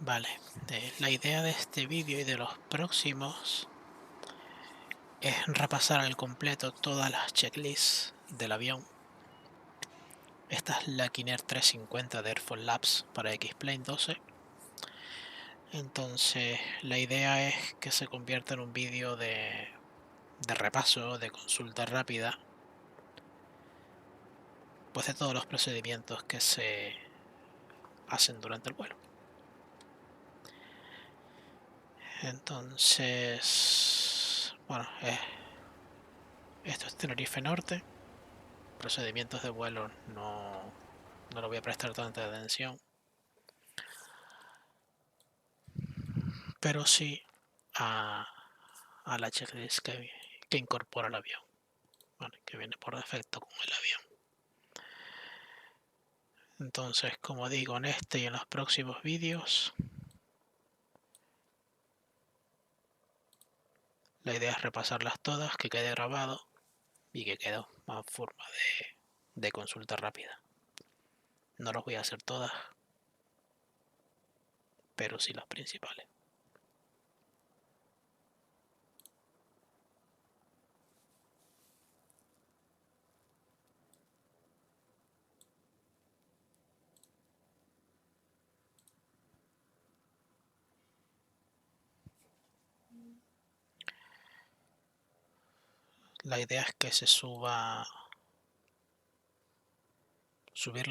Vale, la idea de este vídeo y de los próximos es repasar al completo todas las checklists del avión. Esta es la King Air 350 de Airfoillabs para X-Plane 12. Entonces la idea es que se convierta en un vídeo de repaso, de consulta rápida, pues de todos los procedimientos que se hacen durante el vuelo. Entonces, bueno, esto es Tenerife Norte. Procedimientos de vuelo no le voy a prestar tanta atención, pero sí a la checklist que incorpora el avión, ¿vale? Que viene por defecto con el avión. Entonces, como digo, en este y en los próximos vídeos, la idea es repasarlas todas, que quede grabado y que quede más forma de consulta rápida. No los voy a hacer todas, pero sí las principales. La idea es que se subirlo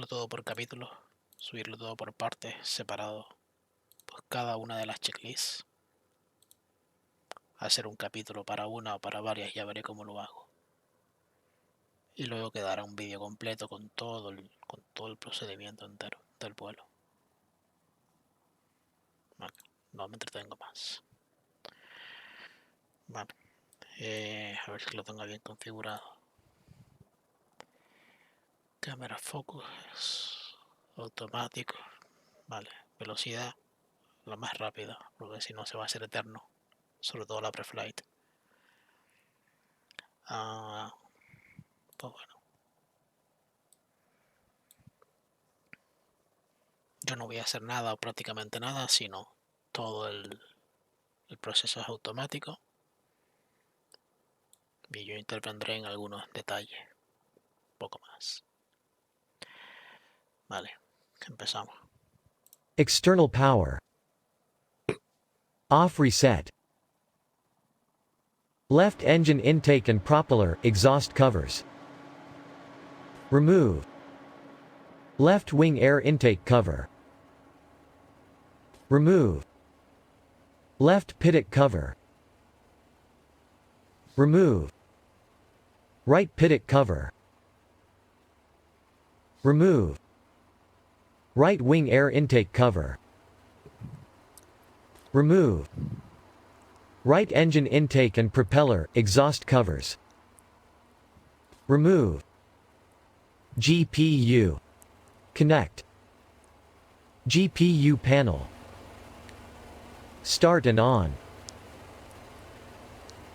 todo por capítulos, subirlo todo por partes, separado, pues cada una de las checklists. Hacer un capítulo para una o para varias, ya veré cómo lo hago. Y luego quedará un vídeo completo con todo el procedimiento entero del vuelo. Vale, no me entretengo más. Vale, a ver si lo tengo bien configurado. Cámara focus automático. Vale, velocidad la más rápida, porque si no se va a hacer eterno, sobre todo la preflight. Pues bueno, yo no voy a hacer nada o prácticamente nada, sino todo el proceso es automático y yo intervendré en algunos detalles, poco más. Vale, empezamos. External power. Off reset. Left engine intake and propeller exhaust covers. Remove. Left wing air intake cover. Remove. Left pitot cover. Remove. Right pitot cover. Remove. Right wing air intake cover. Remove. Right engine intake and propeller exhaust covers. Remove. GPU. Connect. GPU panel. Start and on.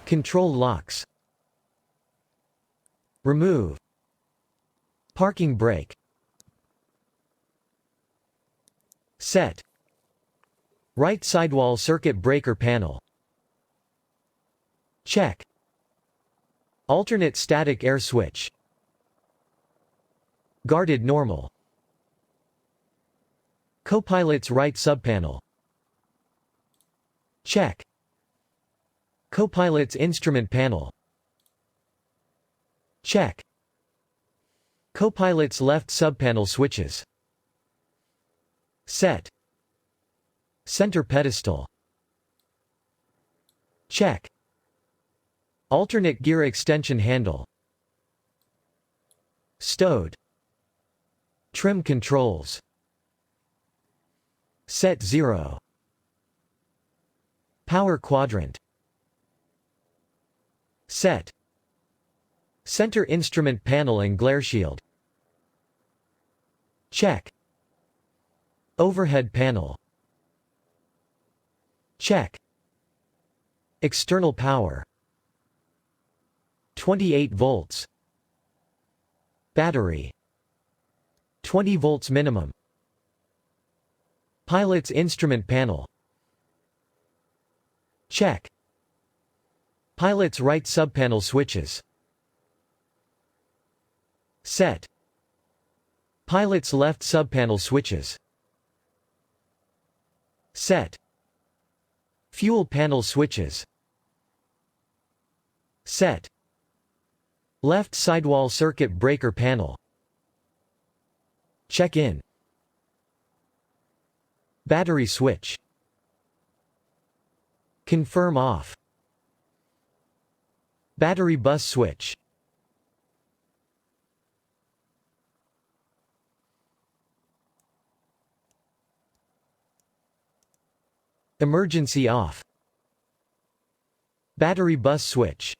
Control locks. Remove. Parking brake. Set. Right sidewall circuit breaker panel. Check. Alternate static air switch. Guarded normal. Copilot's right subpanel. Check. Copilot's instrument panel. Check. Copilot's left subpanel switches. Set. Center pedestal. Check. Alternate gear extension handle. Stowed. Trim controls. Set 0. Power quadrant. Set. Center instrument panel and glare shield. Check. Overhead panel. Check. External power. 28 volts. Battery. 20 volts minimum. Pilot's instrument panel. Check. Pilot's right subpanel switches. Set. Pilot's left subpanel switches. Set. Fuel panel switches. Set. Left sidewall circuit breaker panel. Check in. Battery switch. Confirm off. Battery bus switch. Emergency off. Battery bus switch.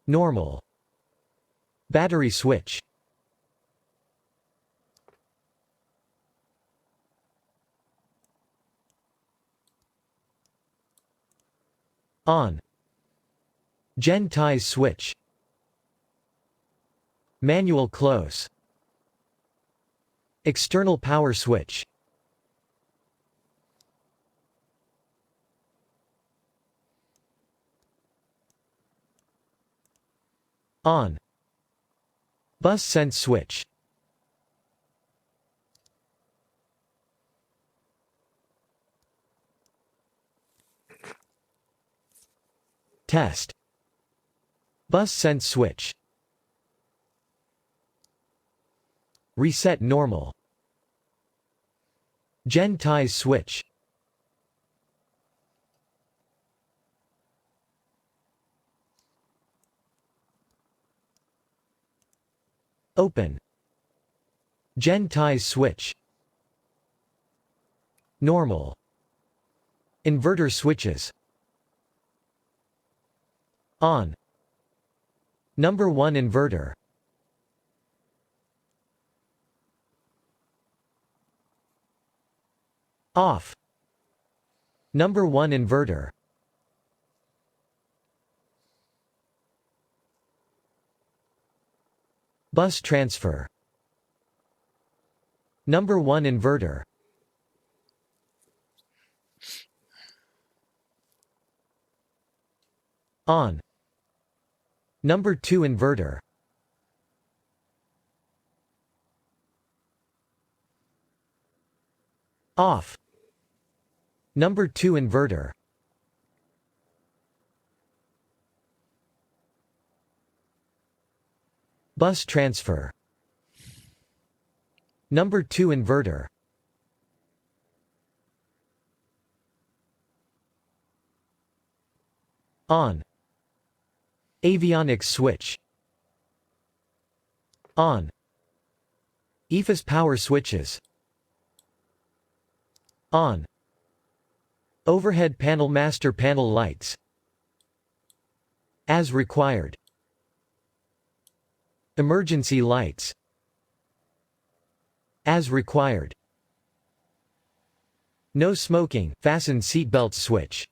Normal. Battery switch. On. Gen ties switch. Manual close. External power switch. On. Bus sense switch. Test. Bus sense switch. Reset normal. Gen ties switch. Open. Gen ties switch. Normal. Inverter switches. On. Number 1 inverter. Off. Number 1 inverter. Bus transfer. Number 1 inverter. On. Number 2 inverter. Off. Number 2 inverter. Bus transfer. Number 2 inverter. On. Avionics switch. On. EFIS power switches. On. Overhead panel master panel lights. As required. Emergency lights. As required. No smoking, fasten seatbelt switch.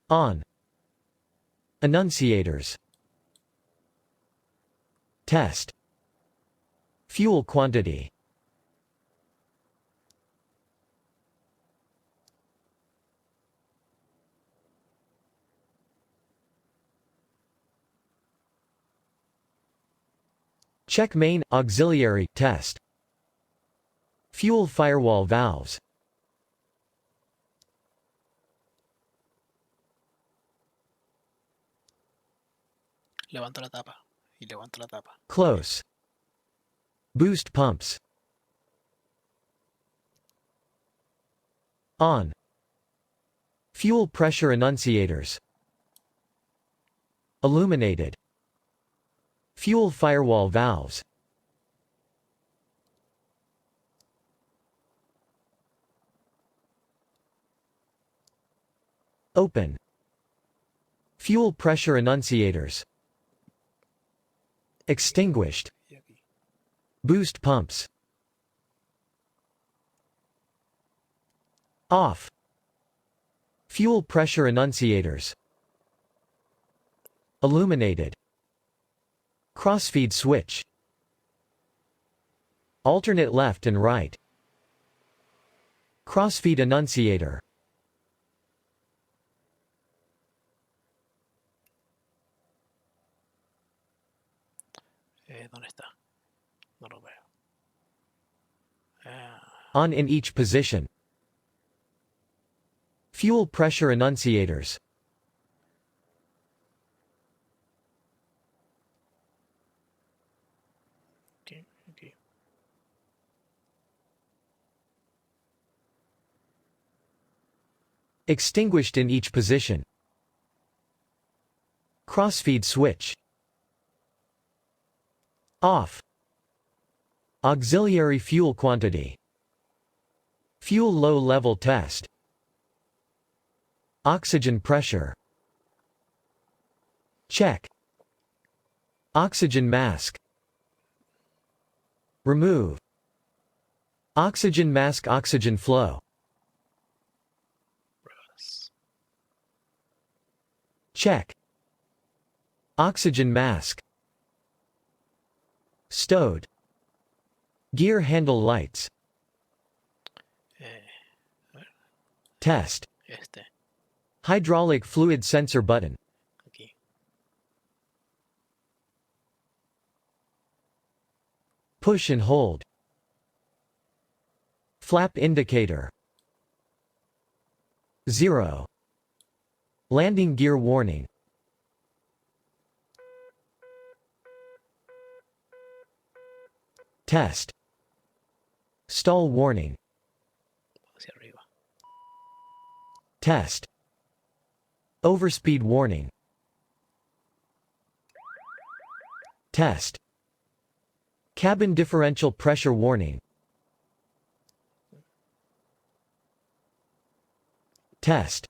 On. Annunciators. Test. Fuel quantity. Check main, auxiliary, test. Fuel firewall valves. Levanto la tapa y levanto la tapa. Close. Boost pumps. On. Fuel pressure annunciators. Illuminated. Fuel firewall valves. Open. Fuel pressure annunciators. Extinguished. Boost pumps. Off. Fuel pressure annunciators. illuminated, crossfeed switch, alternate left and right, crossfeed annunciator, ¿Dónde está? No lo veo. on in each position, fuel pressure annunciators, Aquí. extinguished in each position, crossfeed switch, off, auxiliary fuel quantity, fuel low level test, oxygen pressure, check, oxygen mask, remove, oxygen mask oxygen flow, check, oxygen mask, stowed, gear handle lights, test, Este. hydraulic fluid sensor button, Aquí. push and hold, flap indicator, 0, landing gear warning, test, stall warning, Hacia arriba. test, overspeed warning, test, cabin differential pressure warning, test,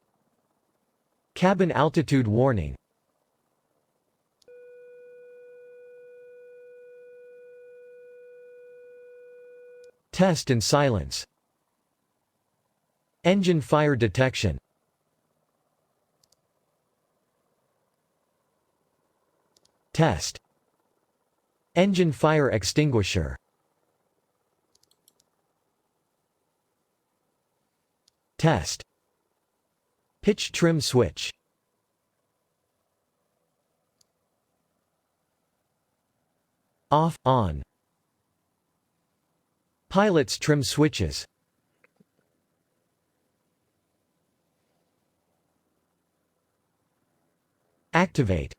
cabin altitude warning, test and silence, engine fire detection, test, engine fire extinguisher, test, pitch trim switch, off, on, pilot's trim switches, activate,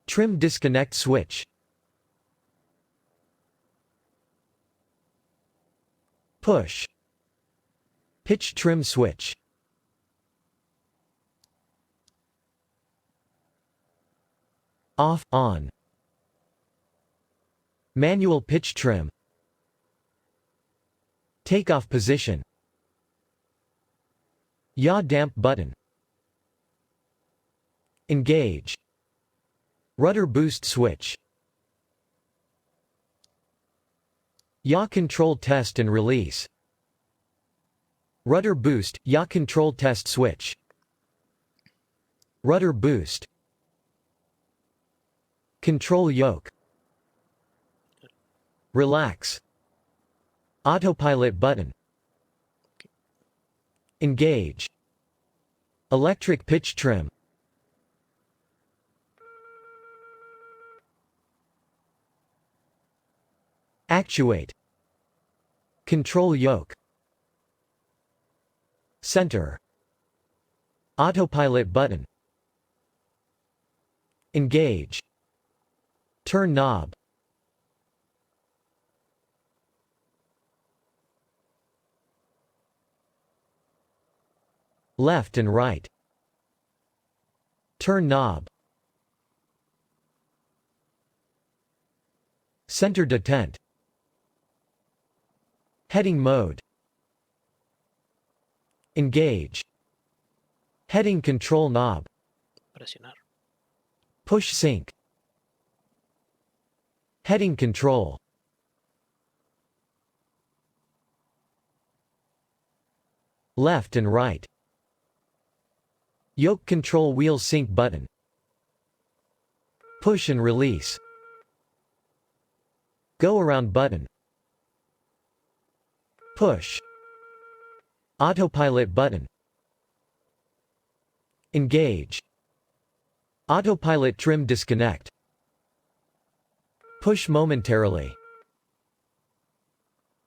trim disconnect switch, push, pitch trim switch, off, on, manual pitch trim, takeoff position, yaw damp button, engage, rudder boost switch, yaw control test and release, rudder boost, yaw control test switch, rudder boost, control yoke, relax, autopilot button, engage, electric pitch trim, actuate, control yoke, center, autopilot button, engage, turn knob, left and right, turn knob, center detent, heading mode, engage, heading control knob, Presionar. push sync, heading control, left and right, yoke control wheel sync button, Push and release. Go around button. Push. Autopilot button. Engage. Autopilot trim disconnect. Push momentarily.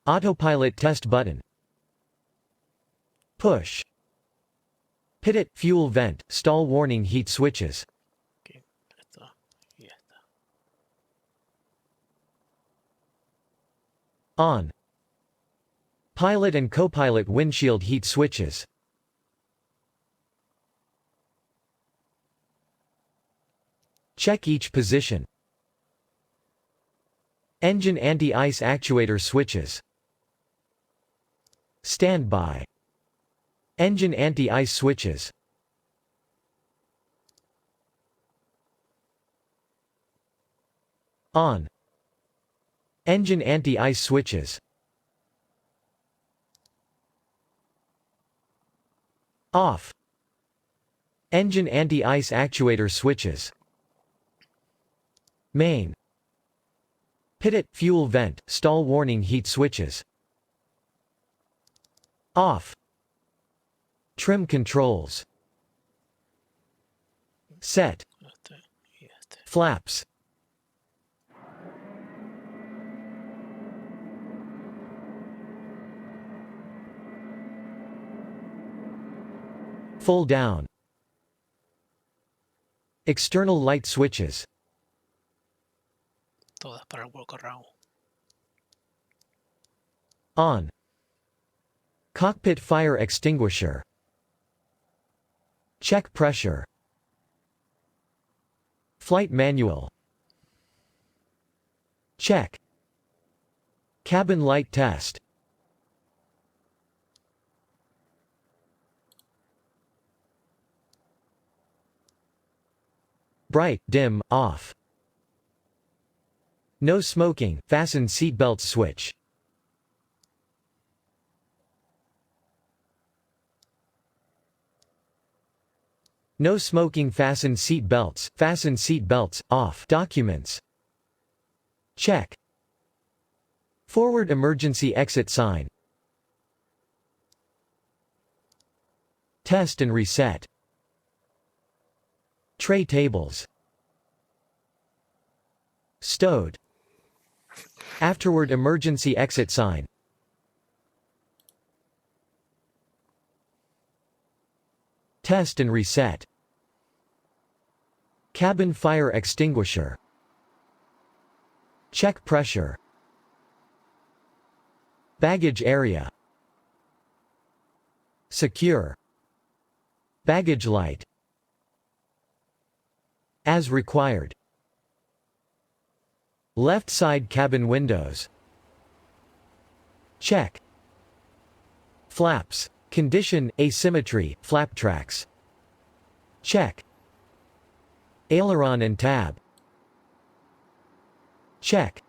Autopilot test button. Push. Pivot, fuel vent, stall warning heat switches. Aquí, esto y esta. On. Pilot and co-pilot windshield heat switches. Check each position. Engine anti-ice actuator switches. Standby. Engine anti-ice switches. On. Engine anti-ice switches. Off. Engine anti-ice actuator switches. Main. Pivot, fuel vent, stall warning heat switches. Off. Trim controls. Set. Este y este. Flaps. Full down. External light switches. Todas para el walk around. On. Cockpit fire extinguisher. Check pressure. Flight manual. Check. Cabin light test. Bright, dim, off. No smoking, fasten seatbelts switch. No smoking, fasten seatbelts, off. Documents. Check. Forward emergency exit sign. Test and reset. Tray tables. Stowed. Afterward emergency exit sign. Test and reset. Cabin fire extinguisher. Check pressure. Baggage area. Secure. Baggage light. As required. Left side cabin windows. Check. Flaps. Condition, asymmetry, flap tracks. Check. Aileron and tab. Check.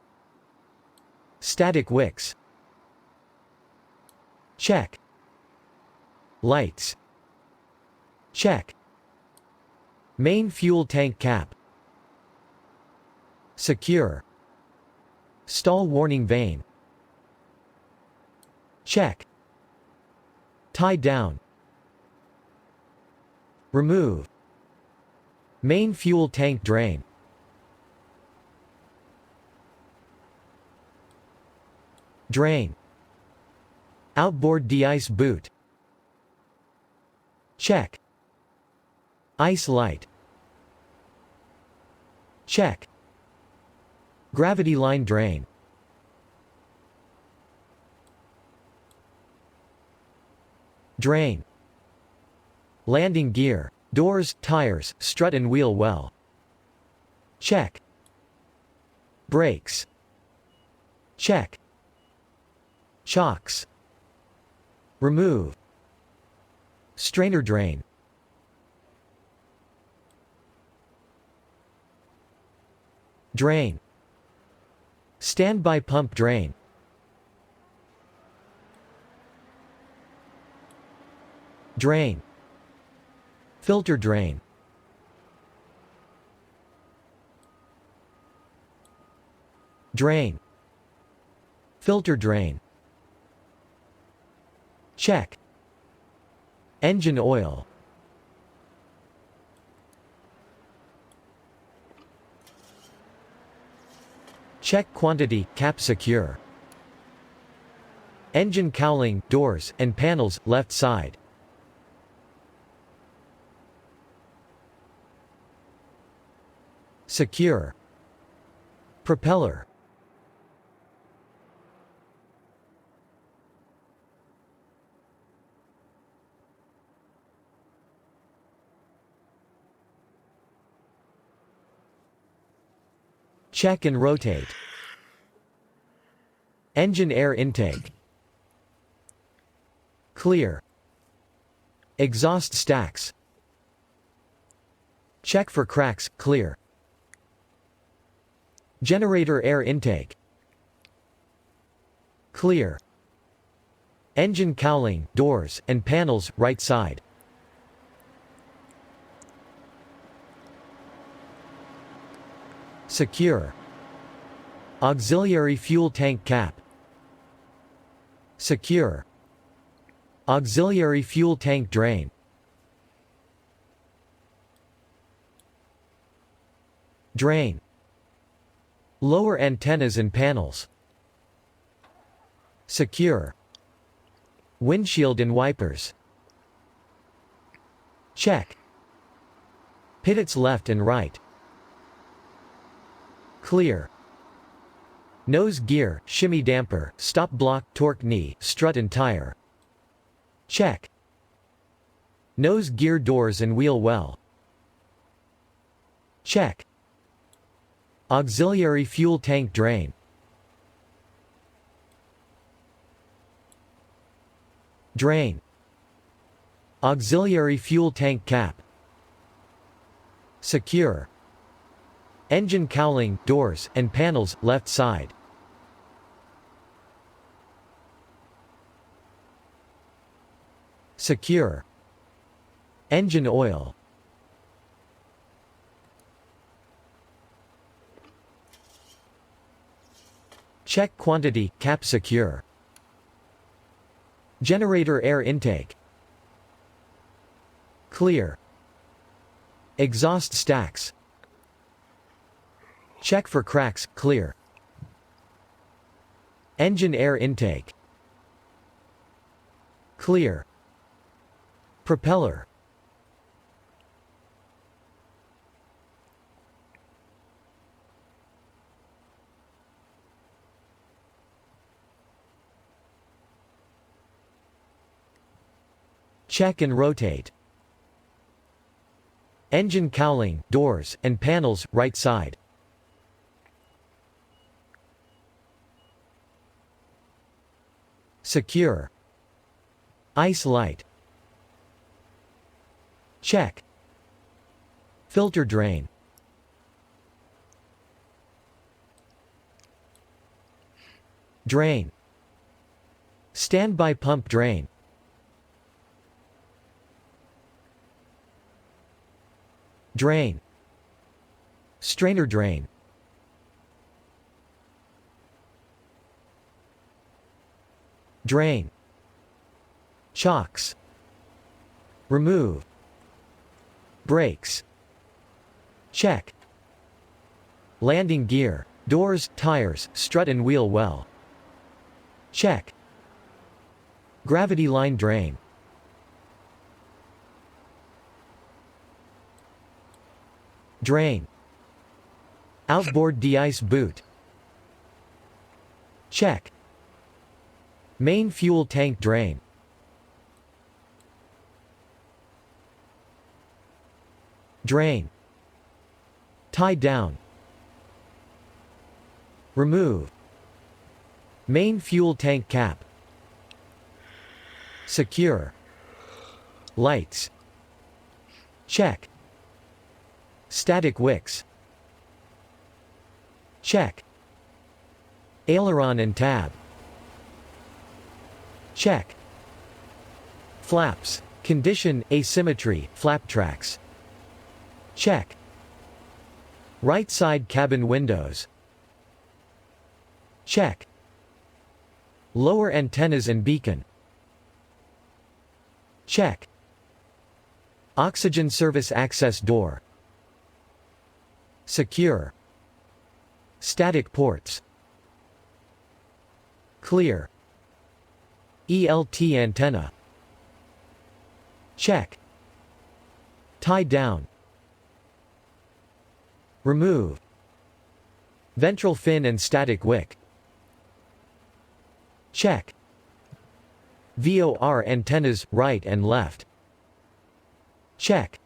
Static wicks. Check. Lights. Check. Main fuel tank cap. Secure. Stall warning vane. Check. Tie down. Remove. Main fuel tank drain. Drain. Outboard de-ice boot. Check. Ice light. Check. Gravity line drain. Drain. Landing gear. Doors, tires, strut and wheel well. Check. Brakes. Check. Chocks. Remove. Strainer drain. Drain. Standby pump drain. Drain. Filter drain. Drain. Filter drain. Check. Engine oil. Check quantity, cap secure. Engine cowling, doors, and panels, left side. Secure. Propeller. Check and rotate. Engine air intake. Clear. Exhaust stacks. Check for cracks, clear. Generator air intake. Clear. Engine cowling, doors, and panels, right side. Secure. Auxiliary fuel tank cap. Secure. Auxiliary fuel tank drain. Drain. Lower antennas and panels. Secure. Windshield and wipers. Check. Pivots left and right. Clear. Nose gear, shimmy damper, stop block, torque knee, strut and tire. Check. Nose gear doors and wheel well. Check. Auxiliary fuel tank drain. Drain. Auxiliary fuel tank cap. Secure. Engine cowling, doors, and panels, left side. Secure. Engine oil. Check quantity, cap secure. Generator air intake. Clear. Exhaust stacks. Check for cracks, clear. Engine air intake. Clear. Propeller. Check and rotate. Engine cowling, doors, and panels, right side. Secure. Ice light. Check. Filter drain. Drain. Standby pump drain. Drain. Strainer drain. Drain. Chocks. Remove. Brakes. Check. Landing gear, doors, tires, strut and wheel well. Check. Gravity line drain. Drain. Outboard de-ice boot. Check. Main fuel tank drain. Drain. Tie down. Remove. Main fuel tank cap. Secure. Lights. Check. Static wicks. Check. Aileron and tab. Check. Flaps. Condition, asymmetry, flap tracks. Check. Right side cabin windows. Check. Lower antennas and beacon. Check. Oxygen service access door. Secure. Static ports. Clear. ELT antenna. Check. Tie down. Remove. Ventral fin and static wick. Check. VOR antennas, right and left. Check.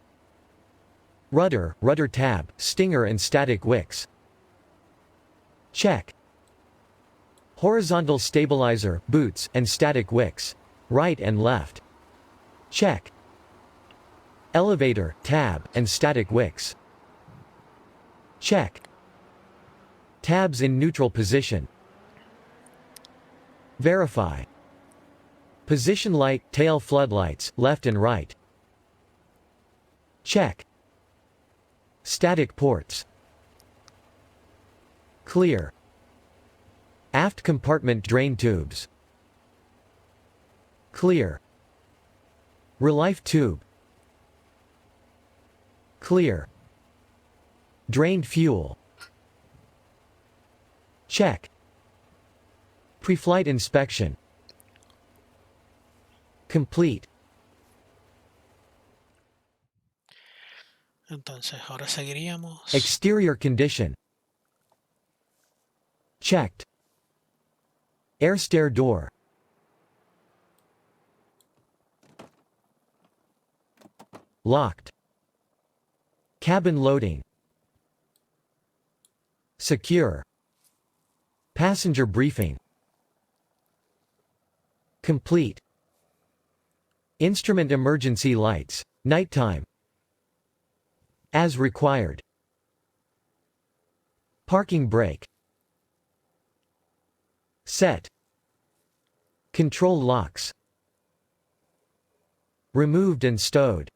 Rudder tab, stinger and static wicks. Check. Horizontal stabilizer, boots, and static wicks. Right and left. Check. Elevator, tab, and static wicks. Check. Tabs in neutral position. Verify. Position light, tail floodlights, left and right. Check. Static ports. Clear. Aft compartment drain tubes. Clear. Relief tube. Clear. Drained fuel. Check. Preflight inspection. Complete. Entonces, ahora seguiríamos. Exterior condition. Checked. Air stair door. Locked. Cabin loading. Secure. Passenger briefing. Complete. Instrument emergency lights. Nighttime. As required. Parking brake. Set. Control locks. Removed and stowed.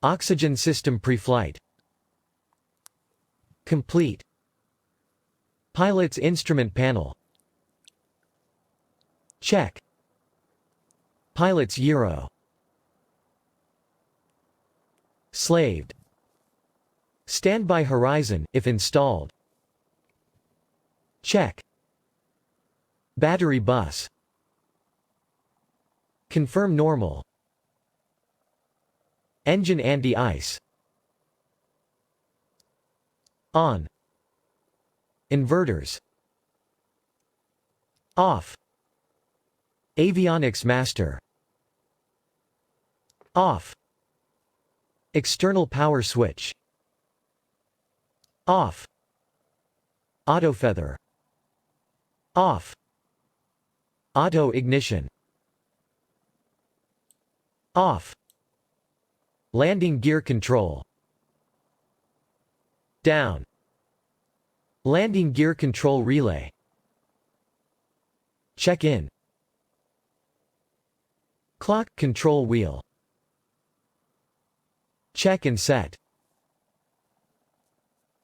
Oxygen system pre-flight. Complete. Pilot's instrument panel. Check. Pilot's gyro. Slaved. Standby horizon, if installed. Check. Battery bus. Confirm normal. Engine anti-ice. On. Inverters. Off. Avionics master. Off. External power switch. Off. Auto feather. Off. Auto ignition. Off. Landing gear control. Down. Landing gear control relay. Check in. Clock control wheel. Check and set.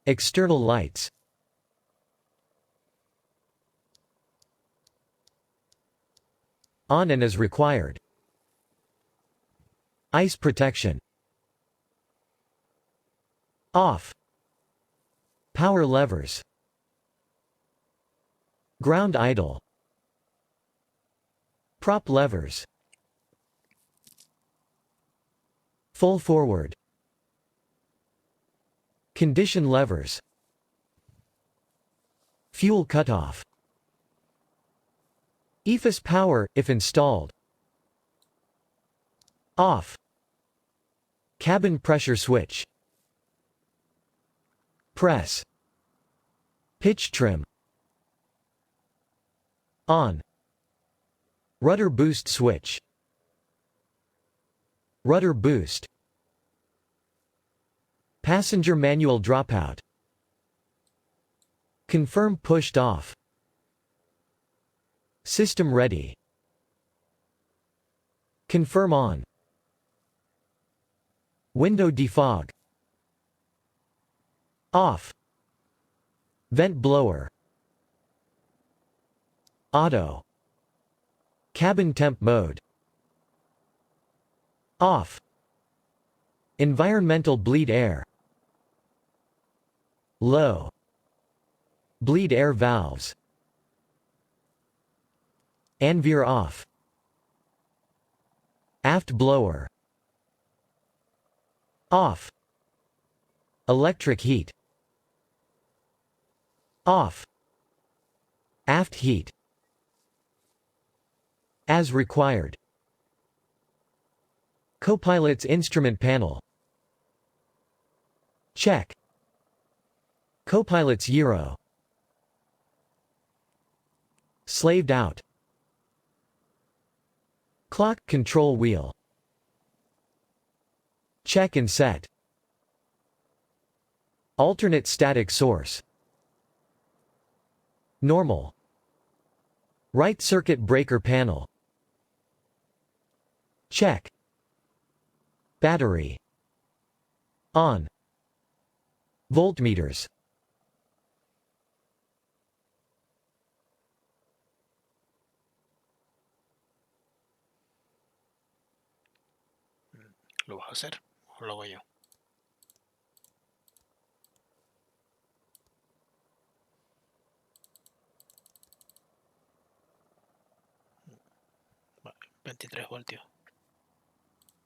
External lights. On and as required. Ice protection. Off. Power levers. Ground idle. Prop levers. Full forward. Condition levers. Fuel cutoff. EFIS power, if installed. Off. Cabin pressure switch. Press. Pitch trim. On. Rudder boost switch. Rudder boost. Passenger manual dropout. Confirm pushed off. System ready. Confirm on. Window defog. Off. Vent blower. Auto. Cabin temp mode. Off. Environmental bleed air. Low. Bleed air valves. Anveer off. Aft blower. Off. Electric heat. Off. Aft heat. As required. Copilot's instrument panel. Check. Copilot's gyro. Slaved out. Clock control wheel. Check and set. Alternate static source. Normal. Right circuit breaker panel. Check. Battery. On. Voltmeters. ¿Lo vas a hacer o lo hago yo? Vale, 23 voltios.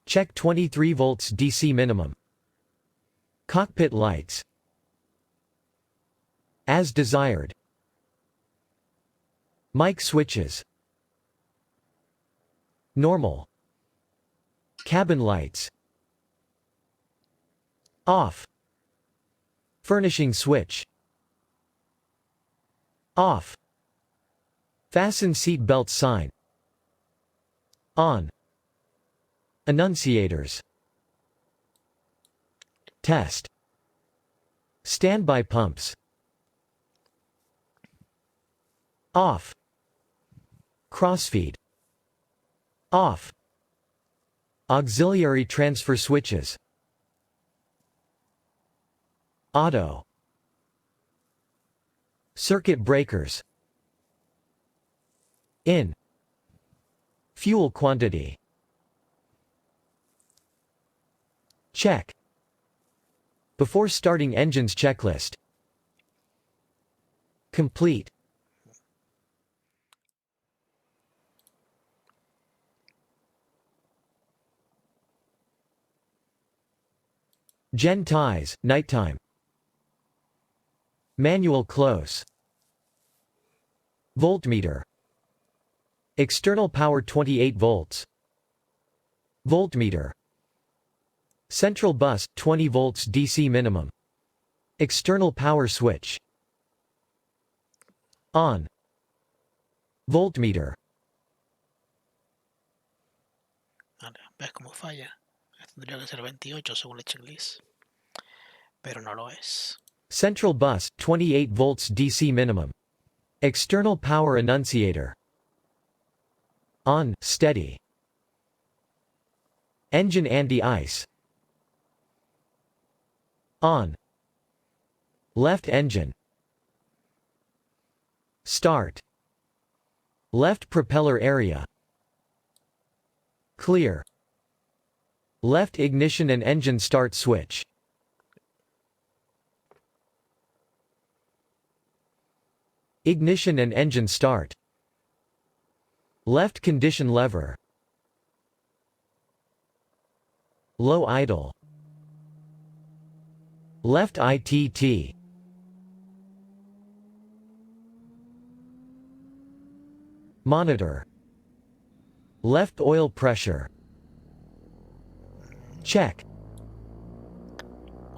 Check 23 volts DC minimum. Cockpit lights. As desired. Mic switches. Normal. Cabin lights. Off. Furnishing switch. Off. Fasten seat belt sign. On. Annunciators. Test. Standby pumps. Off. Crossfeed. Off. Auxiliary transfer switches. Auto. Circuit breakers. In. Fuel quantity. Check. Before starting engines checklist. Complete. Gen ties, nighttime. Manual close. Voltmeter. External power 28 volts. Voltmeter. Central bus 20 volts DC minimum. External power switch. On. Voltmeter. Vale, ¿ves cómo falla? Tendría que ser 28 según el checklist, pero no lo es. Central bus 28 volts DC minimum. External power annunciator. On, steady. Engine anti-ice. On. Left engine. Start. Left propeller area. Clear. Left ignition and engine start switch. Ignition and engine start. Left condition lever. Low idle. Left ITT. Monitor. Left oil pressure. Check.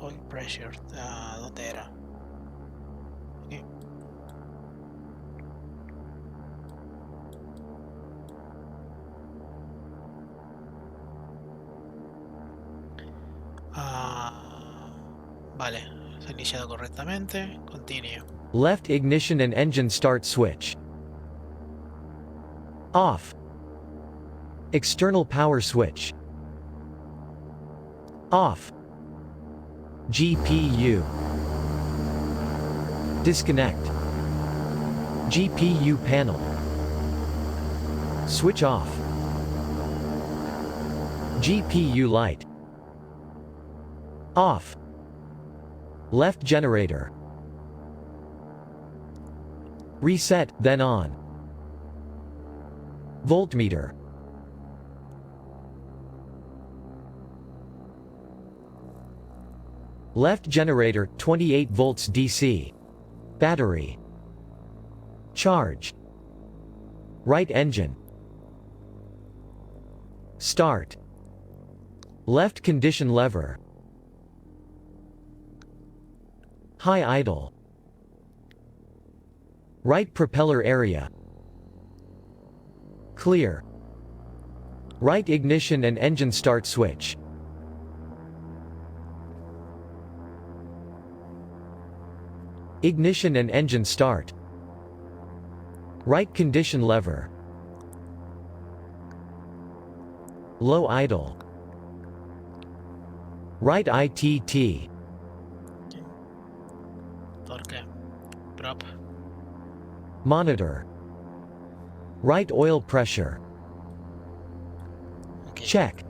Oil pressure, ¿dónde era? Aquí. Vale, se ha iniciado correctamente. Continue. Left ignition and engine start switch. Off. External power switch. Off. GPU. Disconnect. GPU panel. Switch off. GPU light. Off. Left generator. Reset, then on. Voltmeter. Left generator, 28 volts DC. Battery. Charge. Right engine. Start. Left condition lever. High idle. Right propeller area. Clear. Right ignition and engine start switch. Ignition and engine start. Right condition lever. Low idle. Right ITT. Torque. Prop. Monitor. Right oil pressure. Okay. Check.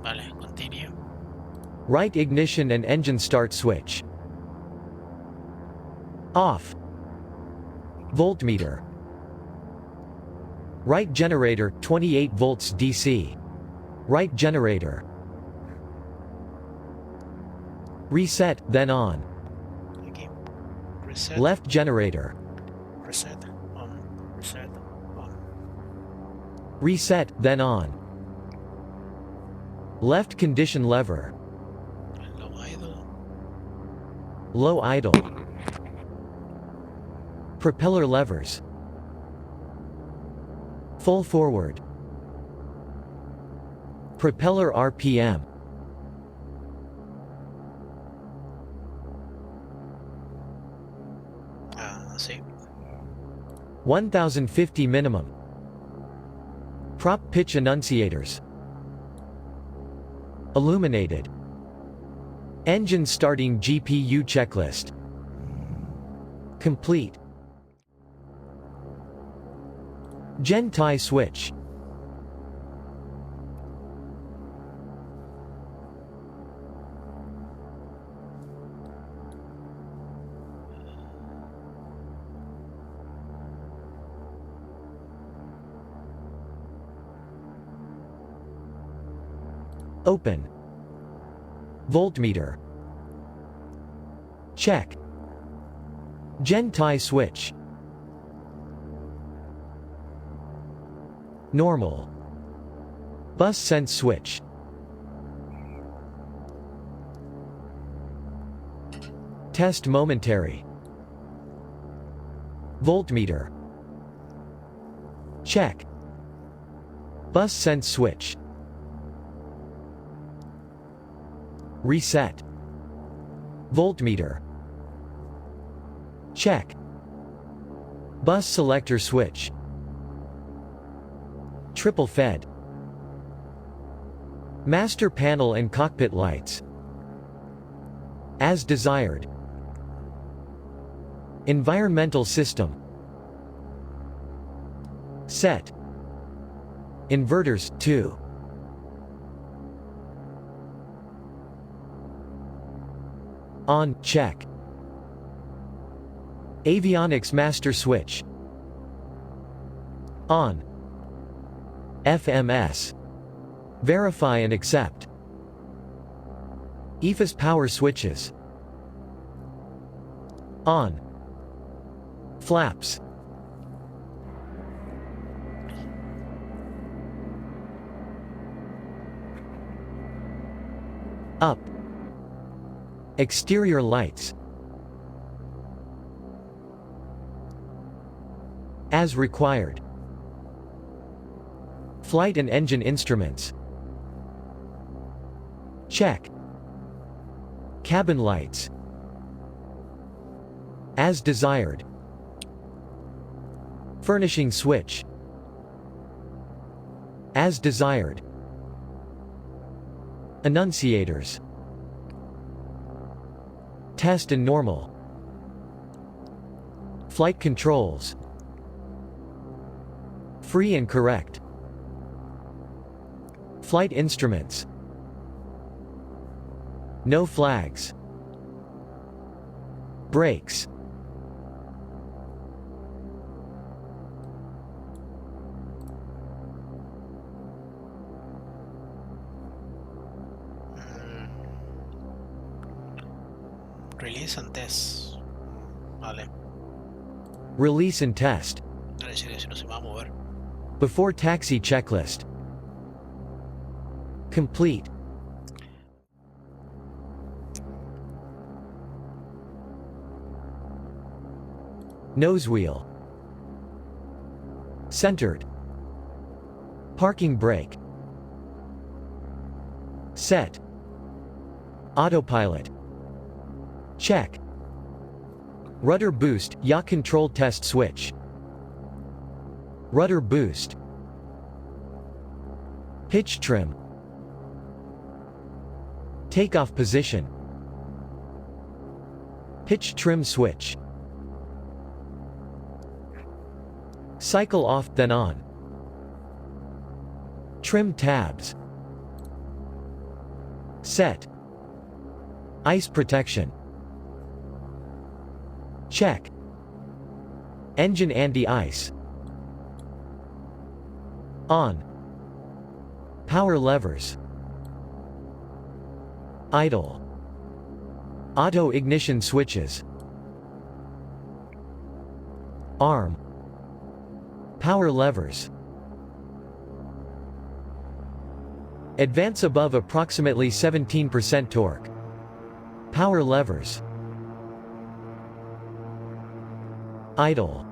Vale, continue. Right ignition and engine start switch. Off. Voltmeter. Right generator, 28 volts DC. Right generator. Reset, then on. Okay. Reset. Left generator. Reset. On. Reset. On. Reset, then on. Left condition lever. Low idle. Low idle. Propeller levers. Full forward. Propeller RPM. Sí. 1050 minimum. Prop pitch annunciators. Illuminated. Engine starting GPU checklist. Complete. Gen tie switch. Open. Voltmeter. Check. Gen tie switch. Normal. Bus sense switch. Test momentary. Voltmeter. Check. Bus sense switch. Reset. Voltmeter. Check. Bus selector switch. Triple fed. Master panel and cockpit lights. As desired. Environmental system. Set. Inverters, 2. On, check. Avionics master switch. On. FMS. Verify and accept. EFIS power switches. On. Flaps. Up. Exterior lights. As required. Flight and engine instruments. Check. Cabin lights. As desired. Furnishing switch. As desired. Annunciators. Test and normal. Flight controls. Free and correct. Flight instruments. No flags. Brakes. Release and test. Vale. Release and test. Dale, si no se va a mover. Before taxi checklist. Complete. Nose wheel. Centered. Parking brake. Set. Autopilot. Check. Rudder boost, yaw control test switch. Rudder boost. Pitch trim. Takeoff position. Pitch trim switch. Cycle off, then on. Trim tabs. Set. Ice protection. Check. Engine anti-ice. On. Power levers. Idle. Auto ignition switches. Arm. Power levers. Advance above approximately 17% torque. Power levers. Idle.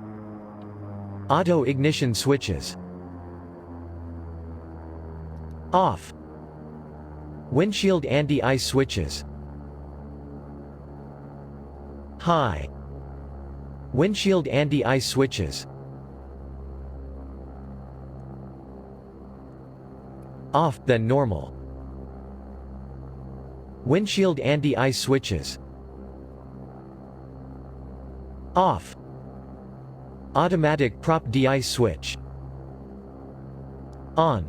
Auto ignition switches. Off. Windshield anti-ice switches. High. Windshield anti-ice switches. Off, then normal. Windshield anti-ice switches. Off. Automatic prop de-ice switch. On.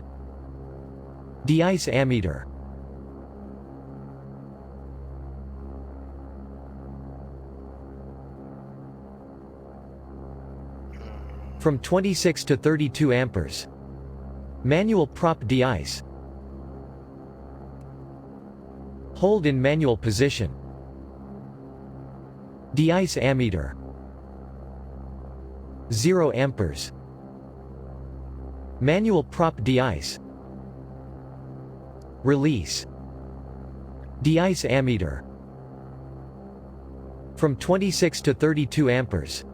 De-ice ammeter. From 26 to 32 amperes. Manual prop de-ice. Hold in manual position. De-ice ammeter. 0 amperes. Manual prop de-ice. Release. De-ice ammeter. From 26 to 32 amperes.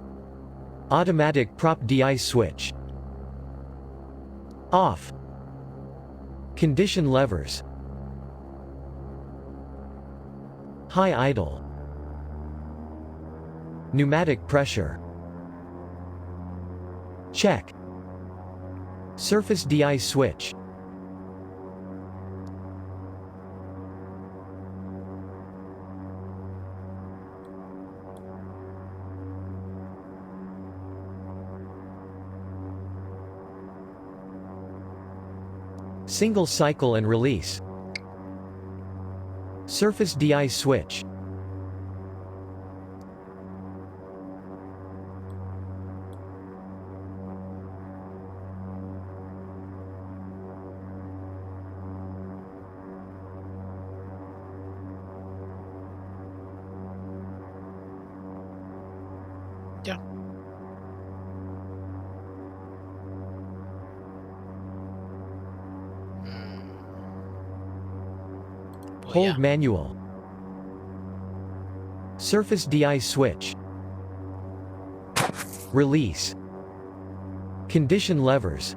Automatic prop de-ice switch. Off. Condition levers. High idle. Pneumatic pressure. Check. Surface de-ice switch. Single cycle and release. Surface de-ice switch. Ya. Hold manual. Surface de-ice switch. Release. Condition levers.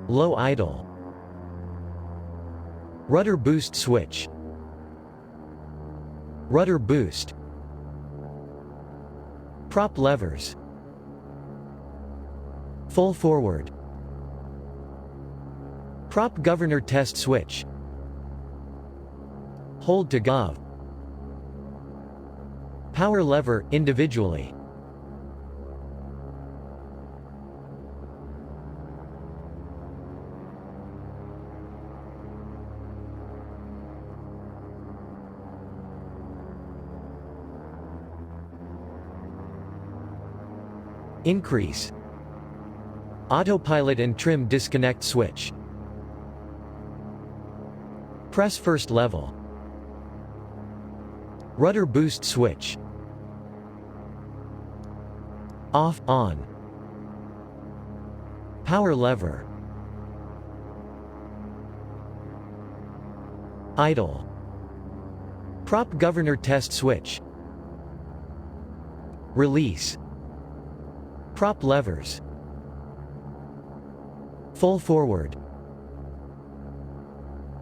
Low idle. Rudder boost switch. Rudder boost. Prop levers. Full forward. Prop governor test switch. Hold to gov. Power lever, individually. Increase. Autopilot and trim disconnect switch. Press first level. Rudder boost switch. Off, on. Power lever. Idle. Prop governor test switch. Release. Prop levers. Full forward.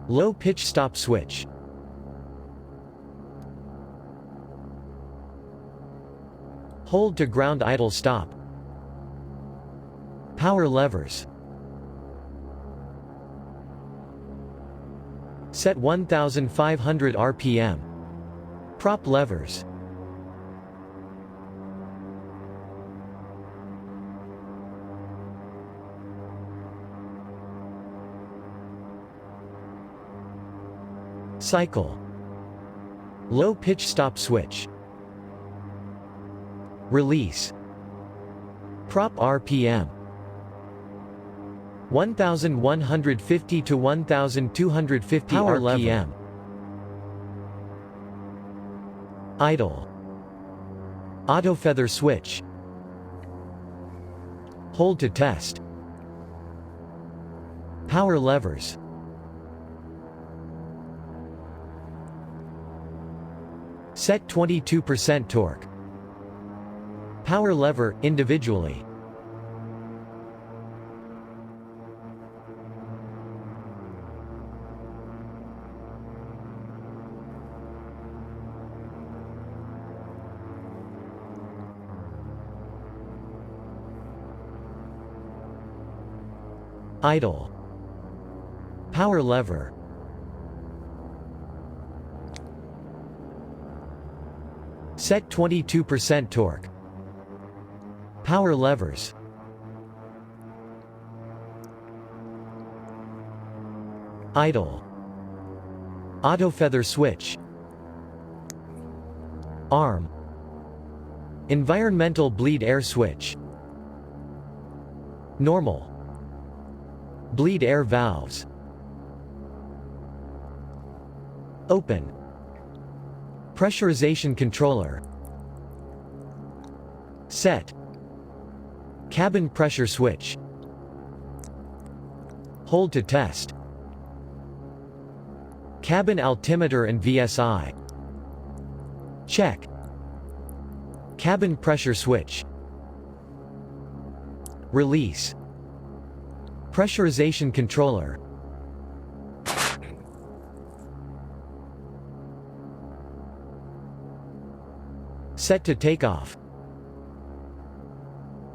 Low pitch stop switch. Hold to ground idle stop. Power levers. Set 1500 RPM. Prop levers. Cycle. Low pitch stop switch. Release. Prop RPM. 1150 to 1250 power RPM. Lever. Idle. Auto feather switch. Hold to test. Power levers. Set 22% torque. Power lever, individually. Idle. Power lever. Set 22% torque. Power levers. Idle. Auto feather switch. Arm. Environmental bleed air switch. Normal. Bleed air valves. Open. Pressurization controller. Set. Cabin pressure switch. Hold to test. Cabin altimeter and VSI. Check. Cabin pressure switch. Release. Pressurization controller. Set to takeoff.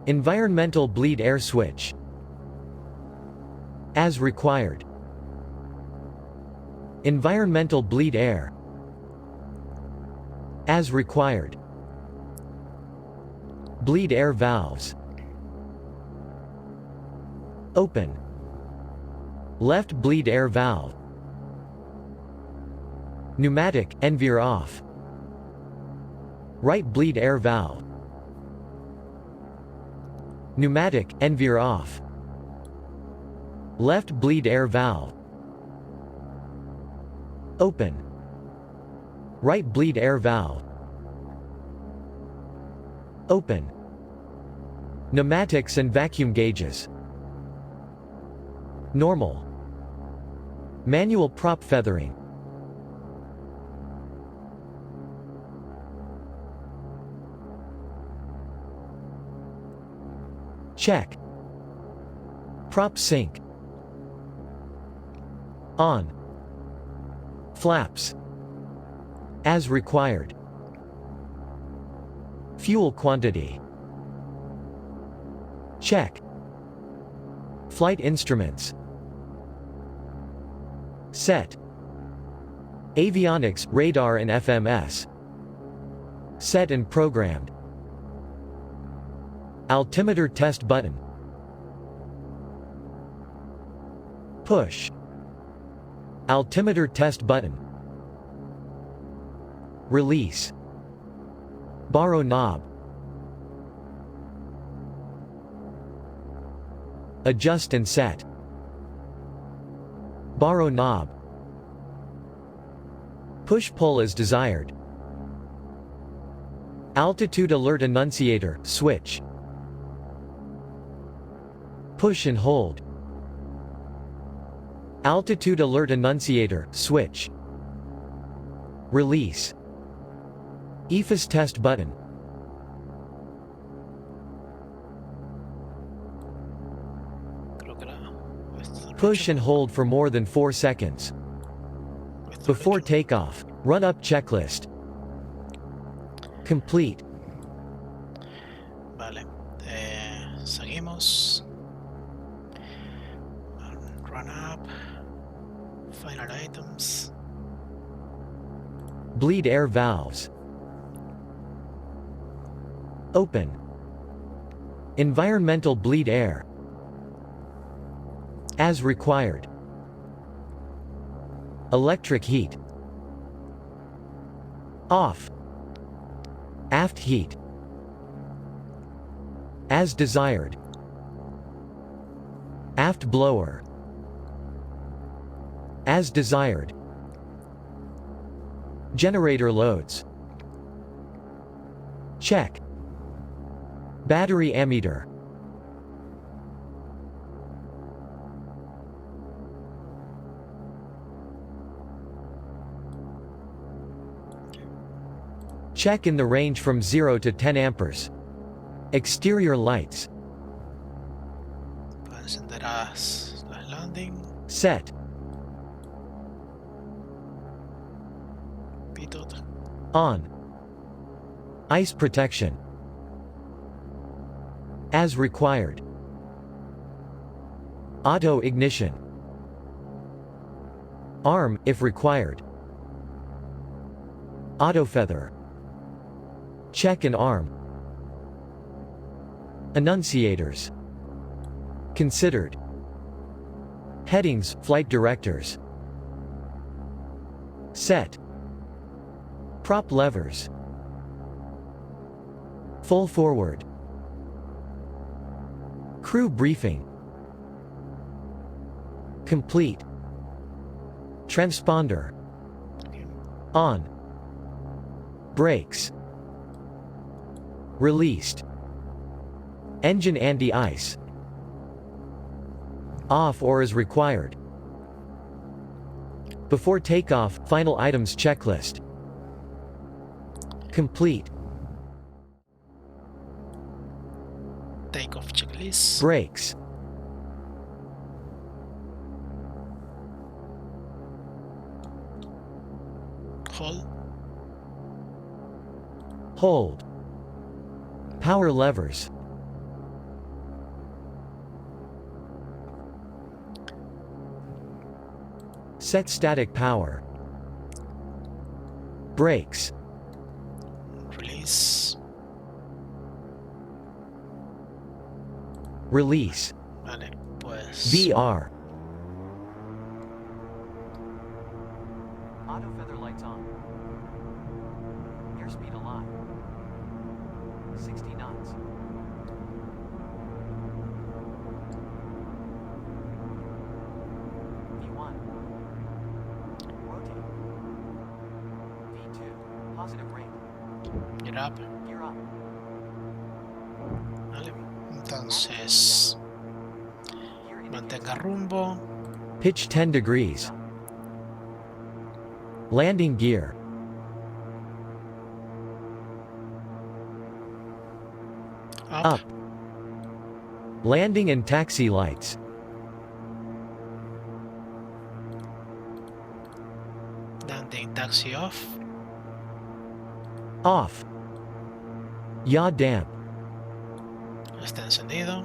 Environmental bleed air switch. As required. Environmental bleed air. As required. Bleed air valves. Open. Left bleed air valve. Pneumatic, NVIR off. Right bleed air valve. Pneumatic, NVIR off. Left bleed air valve. Open. Right bleed air valve. Open. Pneumatics and vacuum gauges. Normal. Manual prop feathering. Check. Prop sync. On. Flaps. As required. Fuel quantity. Check. Flight instruments. Set. Avionics, radar and FMS. Set and programmed. Altimeter test button. Push. Altimeter test button. Release. Borrow knob. Adjust and set. Borrow knob. Push-pull as desired. Altitude alert annunciator, switch. Push and hold. Altitude alert annunciator, switch. Release. EFIS test button. Push and hold for more than 4 seconds. Before takeoff, run up checklist. Complete. Vale, seguimos. Run up. Final items. Bleed air valves. Open. Environmental bleed air. As required. Electric heat. Off. Aft heat. As desired. Aft blower. As desired. Generator loads. Check. Battery ammeter. Check in the range from 0 to 10 amperes. Exterior lights. Encenderás las landing. Set. Pitot. On. Ice protection. As required. Auto ignition. Arm, if required. Auto feather. Check and arm. Annunciators. Considered. Headings, flight directors. Set. Prop levers. Full forward. Crew briefing. Complete. Transponder. On. Brakes. Released. Engine anti-ice. Off or as required. Before takeoff, final items checklist. Complete. Takeoff checklist. Brakes. Hold. Hold. Power levers. Set static power. Brakes. Release. Release. Vale, pues. VR. Auto feather lights on. Airspeed alive. 60 knots. V1. Rotate. V2. Positive rate. Gear up. Gear up. Vale, entonces mantenga rumbo. Pitch 10 degrees. Landing gear. Up. Landing and taxi lights. Landing taxi off. Off. Yaw damp. Está encendido.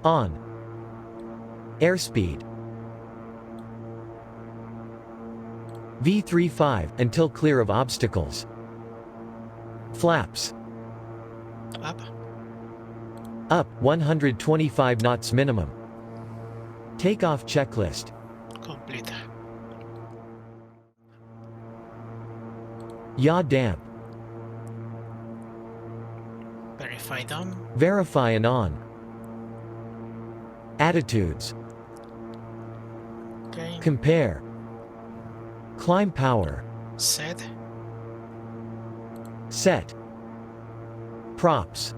On. Airspeed. V35 until clear of obstacles. Flaps. Up. Up 125 knots minimum. Takeoff checklist. Completa. Yaw damp. Verify done. Verify and on. Attitudes. Okay. Compare. Climb power. Set. Set. Props.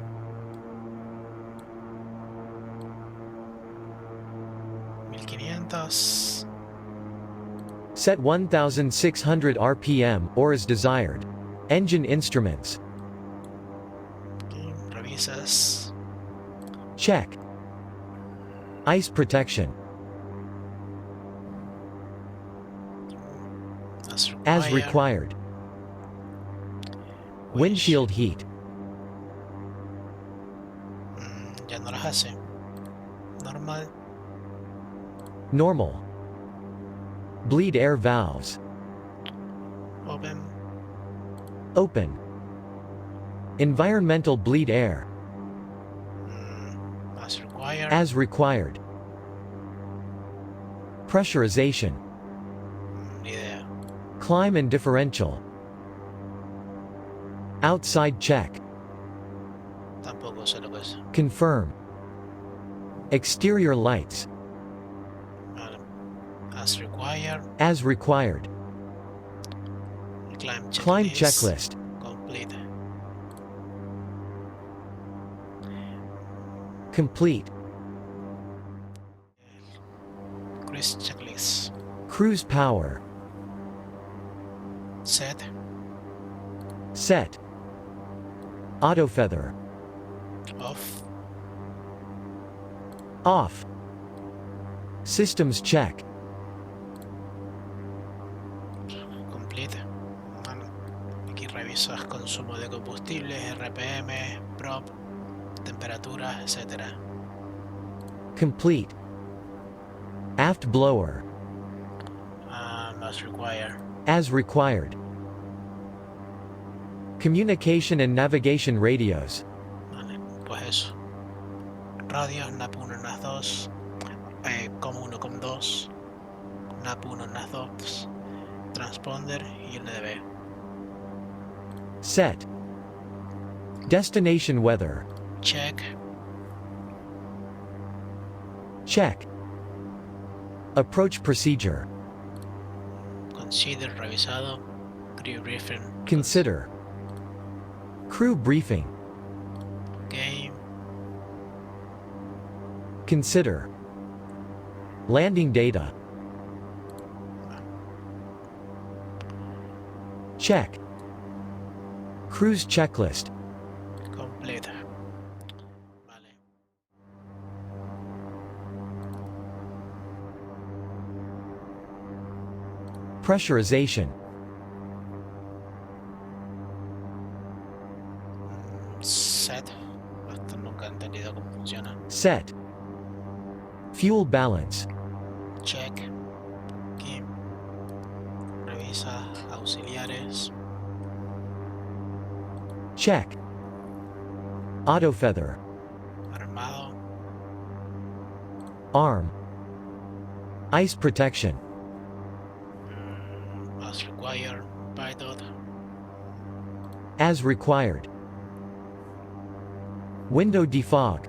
Set 1600 RPM or as desired. Engine instruments. Okay. Revisas. Check. Ice protection. As required. Windshield heat. Ya no las hace. Normal. Normal. Bleed air valves. Open. Open. Environmental bleed air. As required. As required. Pressurization. Ni idea. Climb and differential. Outside check. Tampoco sé lo que es. Confirm. Exterior lights. Vale. As required. As required. Climb checklist. Complete. Complete. Cruise checklist. Cruise power. Set. Set. Auto feather. Off. Off. Systems check. Complete. Bueno, aquí revisas consumo de combustible, RPM, prop, temperatura, etc. Complete. Aft blower. As required. As required. Communication and navigation radios. Vale, pues eso. Radios, NAP 1, NAP 2, COM1, COM 2, NAP 1, NAP 2, transponder y NDB. Set. Destination weather. Check. Check. Approach procedure. Consider, revisado. Crew briefing. Consider. Crew briefing. Game. Consider. Landing data. Check. Cruise checklist. Completa. Vale. Pressurization. Set. Hasta nunca he entendido cómo funciona. Set. Fuel balance. Check. Game. Revisa auxiliares. Check. Auto feather. Armado. Arm. Ice protection. As required. Pilot. As required. Window defog.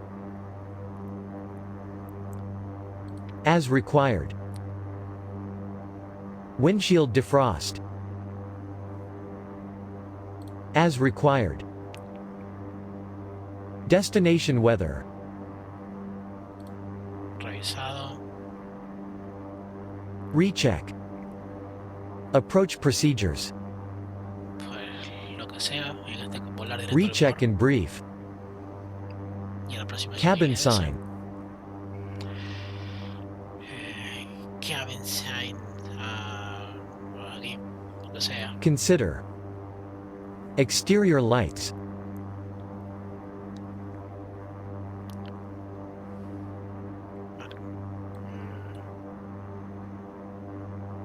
As required. Windshield defrost. As required. Destination weather. Revisado. Recheck. Approach procedures. Pues lo que sea. En este volar directo Recheck and brief. y en la próxima Cabin diligencia. sign. Cabin sign. Aquí. Lo que sea. Consider. Exterior lights.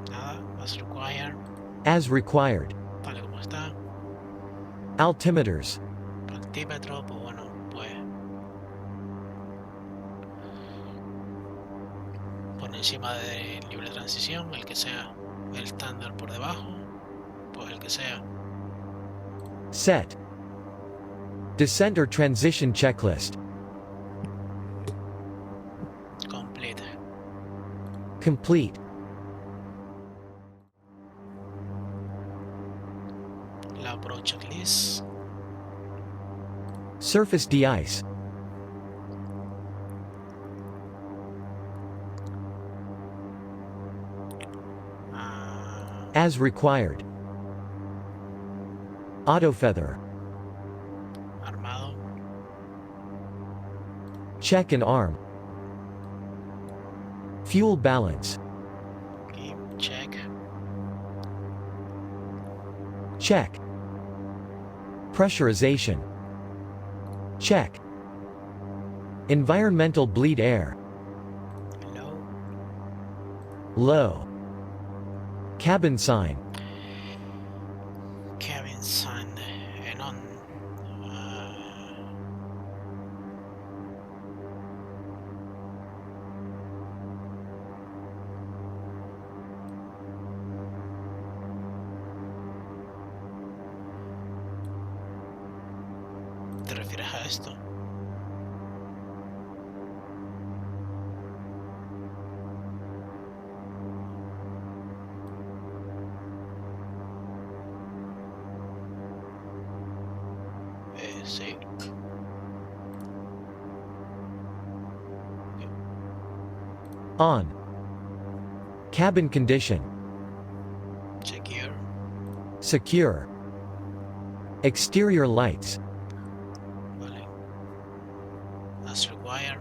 Nada. As required. As required. Tal como está. Altimeters. Altímetro, pues bueno, pues por encima de libre transición, el que sea. El estándar por debajo, pues el que sea. Set. Descent or transition checklist. Completa. Complete. La approach checklist. Surface de-ice. As required. Auto feather. Armado. Check and arm. Fuel balance. Aquí, check. Check. Pressurization. Check. Environmental bleed air. Low. Low. Cabin sign. Cabin sign. And on. ¿Te refieres a esto? Sí. On. Cabin condition. Secure. Secure. Exterior lights. Vale. As required.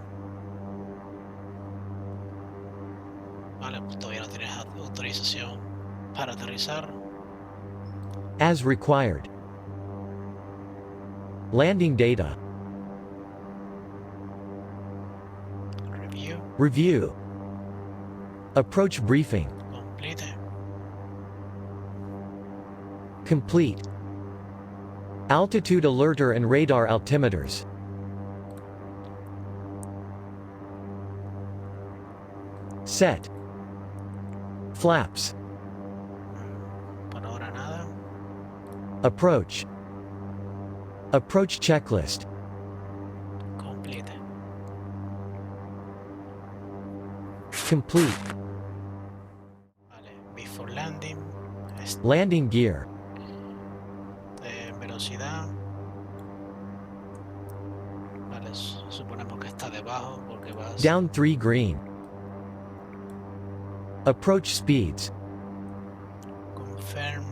Vale, pues todavía no tienes autorización para aterrizar. As required. Landing data. Review. Review. Approach briefing. Complete. Complete. Altitude alerter and radar altimeters. Set. Flaps. Por ahora nada. Approach. Approach checklist. Complete. Complete. Vale. Before landing. Landing gear. Velocidad. Vale, suponemos que está debajo porque vas. Down 3 green. Approach speeds. Confirm.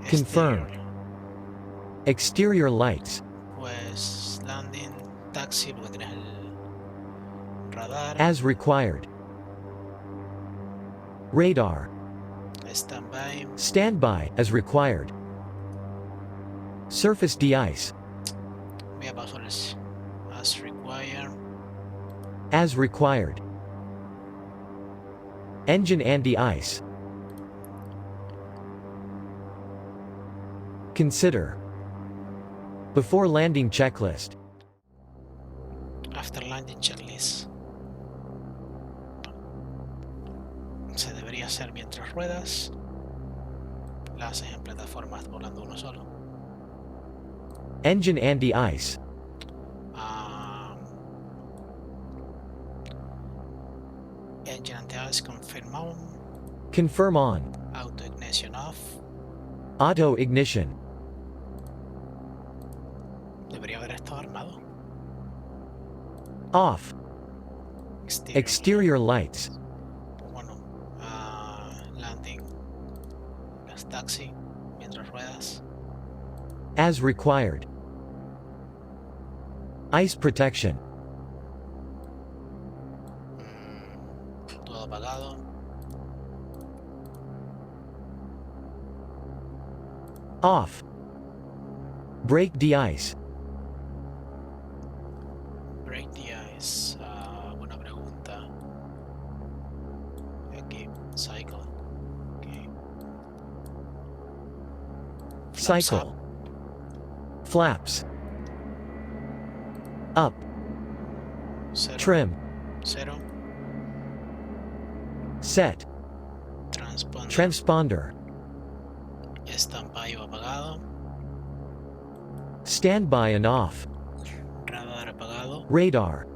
Confirm. Exterior lights. Pues landing, taxi porque tienes el radar. As required. Radar. Standby. Standby as required. Surface de-ice. Voy a pasar as required. As required. Engine anti-ice. Consider. Before landing checklist. After landing checklist. Se debería hacer mientras ruedas. La haces en plataformas volando uno solo. Engine anti-ice. Engine anti-ice confirm on. Confirm on. Auto ignition off. Auto ignition. Debería haber estado armado. Off. Exterior lights. Bueno, landing. Las taxi mientras ruedas. As required. Ice protection. Todo apagado. Off. Brake de-ice. Break the ice. Buena pregunta. Aquí, cycle. Okay. cycle, flaps, up, 0, trim, 0, set, transponder, transponder, stand-by o apagado, standby and off, radar apagado, radar,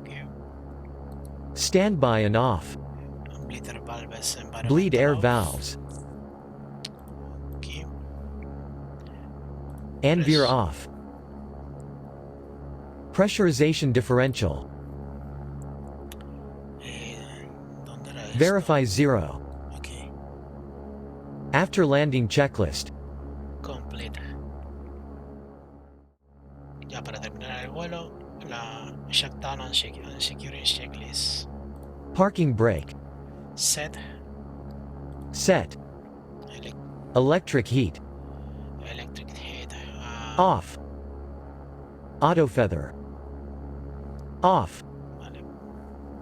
okay. standby and off, Bleeder valves, bleed air off, valves, okay. anveer off, pressurization differential, ¿Dónde era esto? verify 0, Okay. after landing checklist, Complete. Ya para terminar el vuelo, la Shutdown Securing checklist. parking brake, Set, set, electric heat, electric heat, off, auto feather, off, vale,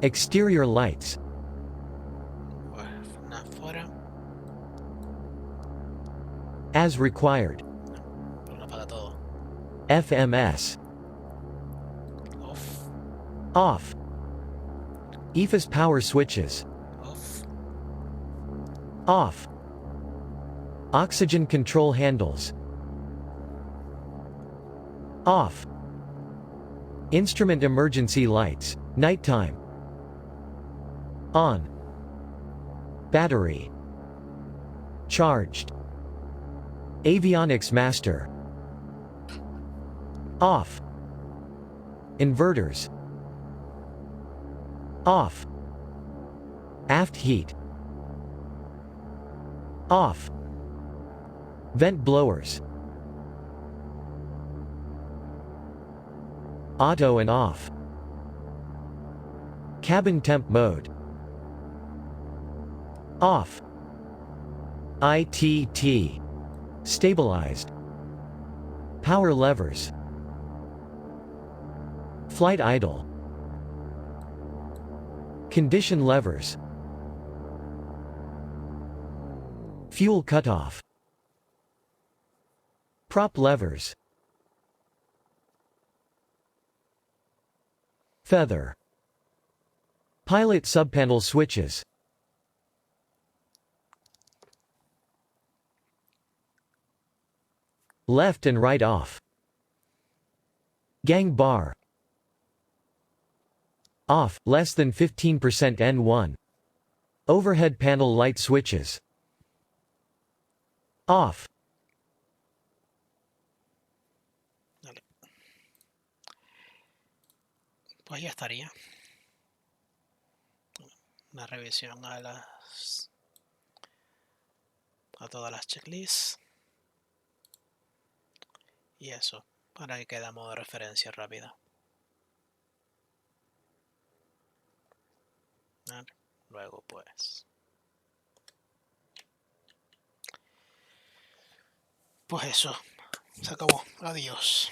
exterior lights, pues afuera, as required, pero lo apaga todo. FMS, Off, off, EFIS power switches, off, off, oxygen control handles, off, instrument emergency lights, nighttime, on, battery, charged, avionics master, off, inverters, off, aft heat, off, vent blowers, auto and off, cabin temp mode, off, ITT, stabilized, power levers, flight idle, condition levers, fuel cutoff, prop levers, feather, pilot subpanel switches, left and right off, gang bar, off, less than 15% N1, overhead panel light switches, off, vale. Pues ya estaría. Una revisión a todas las checklists. Y eso, para que quede a modo de referencia rápida. Vale. Luego pues eso, se acabó, adiós.